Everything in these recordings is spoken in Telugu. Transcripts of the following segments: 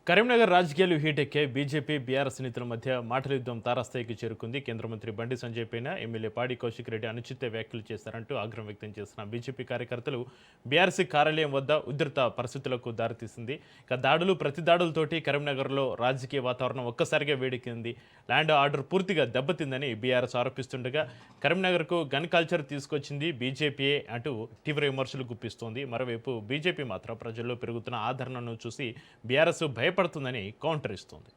కరీంనగర్ రాజకీయాలు హీటెక్కాయి. బీజేపీ, బీఆర్ఎస్ నేతల మధ్య మాటల యుద్ధం తారాస్థాయికి చేరుకుంది. కేంద్ర మంత్రి బండి సంజయ్ పైన ఎమ్మెల్యే పాడి కౌశిక్ రెడ్డి అనుచిత వ్యాఖ్యలు చేశారంటూ ఆగ్రహం వ్యక్తం చేసిన బీజేపీ కార్యకర్తలు బీఆర్ఎస్ కార్యాలయం వద్ద ఉధృత పరిస్థితులకు దారితీసింది. ఇక దాడులు, ప్రతి దాడులతోటి కరీంనగర్లో రాజకీయ వాతావరణం ఒక్కసారిగా వేడెక్కింది. ల్యాండ్ ఆర్డర్ పూర్తిగా దెబ్బతిందని బీఆర్ఎస్ ఆరోపిస్తుండగా కరీంనగర్కు గన్ కల్చర్ తీసుకొచ్చింది బీజేపీయే అంటూ తీవ్ర విమర్శలు గుప్పిస్తోంది. మరోవైపు బీజేపీ మాత్రం ప్రజల్లో పెరుగుతున్న ఆదరణను చూసి బీఆర్ఎస్ భయపడుతుందని కౌంటర్ ఇస్తోంది.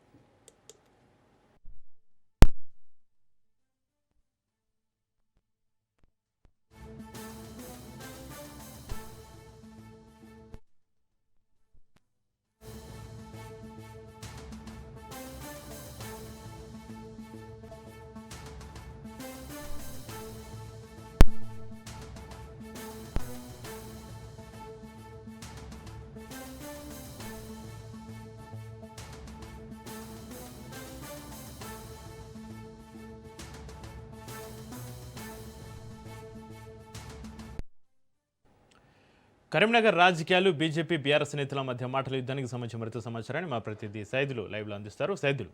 కరీంనగర్ రాజకీయాలు బీజేపీ, బీఆర్ఎస్ నేతల మధ్య మాటల యుద్ధానికి సంబంధించిన మరింత సమాచారాన్ని మా ప్రతినిధి సైదులు లైవ్లో అందిస్తారు. సైదులు.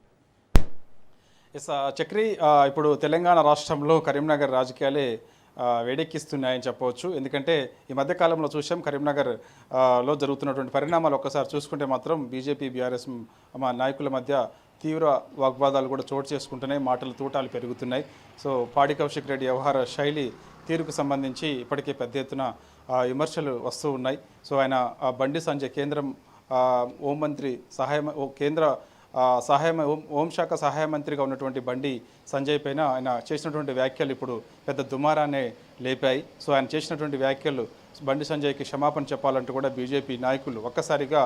ఎస్ చక్రి, ఇప్పుడు తెలంగాణ రాష్ట్రంలో కరీంనగర్ రాజకీయాలే వేడెక్కిస్తున్నాయని చెప్పవచ్చు. ఎందుకంటే ఈ మధ్యకాలంలో చూసాం కరీంనగర్ లో జరుగుతున్నటువంటి పరిణామాలు ఒక్కసారి చూసుకుంటే మాత్రం బీజేపీ, బీఆర్ఎస్ నాయకుల మధ్య తీవ్ర వాగ్వాదాలు కూడా చోటు చేసుకుంటున్నాయి. మాటలు తూటాలు పెరుగుతున్నాయి. సో పాడి కౌశిక్ రెడ్డి వ్యవహార శైలి తీరుకు సంబంధించి ఇప్పటికే పెద్ద ఎత్తున విమర్శలు వస్తూ ఉన్నాయి. సో ఆయన బండి సంజయ్ కేంద్రం హోంమంత్రి కేంద్ర హోంశాఖ సహాయ మంత్రిగా ఉన్నటువంటి బండి సంజయ్ పైన ఆయన చేసినటువంటి వ్యాఖ్యలు ఇప్పుడు పెద్ద దుమారాన్ని లేపాయి. సో ఆయన చేసినటువంటి వ్యాఖ్యలు బండి సంజయ్కి క్షమాపణ చెప్పాలంటూ కూడా బీజేపీ నాయకులు ఒక్కసారిగా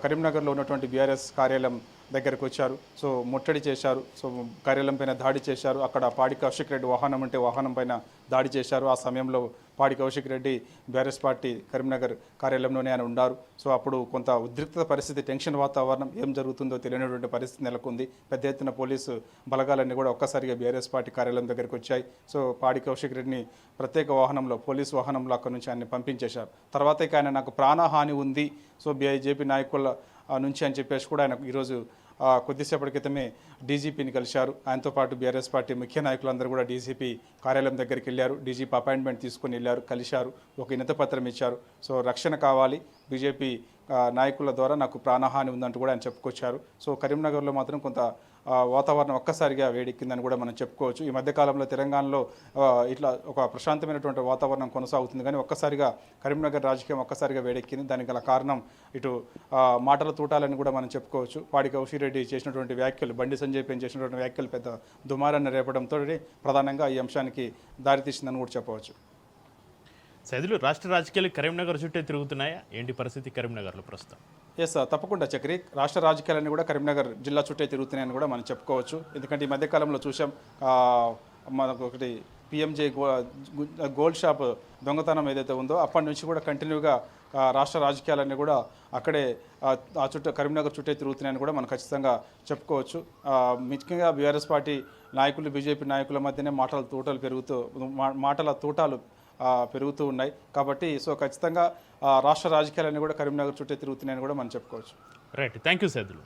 కరీంనగర్లో ఉన్నటువంటి బీఆర్ఎస్ కార్యాలయం దగ్గరకు వచ్చారు. సో ముట్టడి చేశారు. సో కార్యాలయం పైన దాడి చేశారు. అక్కడ పాడి కౌశిక్ రెడ్డి వాహనం ఉంటే వాహనం పైన దాడి చేశారు. ఆ సమయంలో పాడి కౌశిక్ రెడ్డి బీఆర్ఎస్ పార్టీ కరీంనగర్ కార్యాలయంలోనే ఆయన ఉన్నారు. సో అప్పుడు కొంత ఉద్రిక్త పరిస్థితి, టెన్షన్ వాతావరణం, ఏం జరుగుతుందో తెలియనటువంటి పరిస్థితి నెలకొంది. పెద్ద ఎత్తున పోలీసు బలగాలన్నీ కూడా ఒక్కసారిగా బీఆర్ఎస్ పార్టీ కార్యాలయం దగ్గరికి వచ్చాయి. సో పాడి కౌశిక్ రెడ్డిని ప్రత్యేక వాహనంలో, పోలీసు వాహనంలో అక్కడి నుంచి ఆయన పంపించేశారు. తర్వాత ఇక ఆయన నాకు ప్రాణహాని ఉంది సో బీజేపీ నాయకుల నుంచి అని చెప్పేసి కూడా ఆయన ఈరోజు కొద్దిసేపటి క్రితమే డీజీపీని కలిశారు. ఆయనతో పాటు బీఆర్ఎస్ పార్టీ ముఖ్య నాయకులందరూ కూడా డీజీపీ కార్యాలయం దగ్గరికి వెళ్ళారు. డీజీపీ అపాయింట్మెంట్ తీసుకొని వెళ్ళారు, కలిశారు, ఒక వినతిపత్రం ఇచ్చారు. సో రక్షణ కావాలి, బీజేపీ నాయకుల ద్వారా నాకు ప్రాణహాని ఉందంటూ కూడా ఆయన చెప్పుకొచ్చారు. సో కరీంనగర్లో మాత్రం కొంత వాతావరణం ఒక్కసారిగా వేడెక్కిందని కూడా మనం చెప్పుకోవచ్చు. ఈ మధ్యకాలంలో తెలంగాణలో ఇట్లా ఒక ప్రశాంతమైనటువంటి వాతావరణం కొనసాగుతుంది, కానీ ఒక్కసారిగా కరీంనగర్ రాజకీయం ఒక్కసారిగా వేడెక్కింది. దానికి గల కారణం ఇటు మాటల తూటాలని కూడా మనం చెప్పుకోవచ్చు. పాడి కౌశిక్ రెడ్డి చేసినటువంటి వ్యాఖ్యలు, బండి సంజయ్ పైన చేసినటువంటి వ్యాఖ్యలు పెద్ద దుమారాన్ని రేపడంతో ప్రధానంగా ఈ అంశానికి దారితీసిందని కూడా చెప్పవచ్చు. సైదులు, రాష్ట్ర రాజకీయాలు కరీంనగర్ చుట్టే తిరుగుతున్నాయా? ఏంటి పరిస్థితి కరీంనగర్లో ప్రస్తుతం? ఎస్ తప్పకుండా చక్రి, రాష్ట్ర రాజకీయాలన్నీ కూడా కరీంనగర్ జిల్లా చుట్టే తిరుగుతున్నాయని కూడా మనం చెప్పుకోవచ్చు. ఎందుకంటే ఈ మధ్యకాలంలో చూసాం మనకు ఒకటి పిఎంజే గోల్డ్ షాప్ దొంగతనం ఏదైతే ఉందో అప్పటి నుంచి కూడా కంటిన్యూగా రాష్ట్ర రాజకీయాలన్నీ కూడా అక్కడే కరీంనగర్ చుట్టే తిరుగుతున్నాయని కూడా మనం ఖచ్చితంగా చెప్పుకోవచ్చు. ముఖ్యంగా బీఆర్ఎస్ పార్టీ నాయకులు, బీజేపీ నాయకుల మధ్యనే మాటల తూటాలు పెరుగుతూ ఉన్నాయి. కాబట్టి సో ఖచ్చితంగా రాష్ట్ర రాజకీయాలన్నీ కూడా కరీంనగర్ చుట్టే తిరుగుతున్నాయని కూడా మనం చెప్పుకోవచ్చు. Right, thank you Saidulu.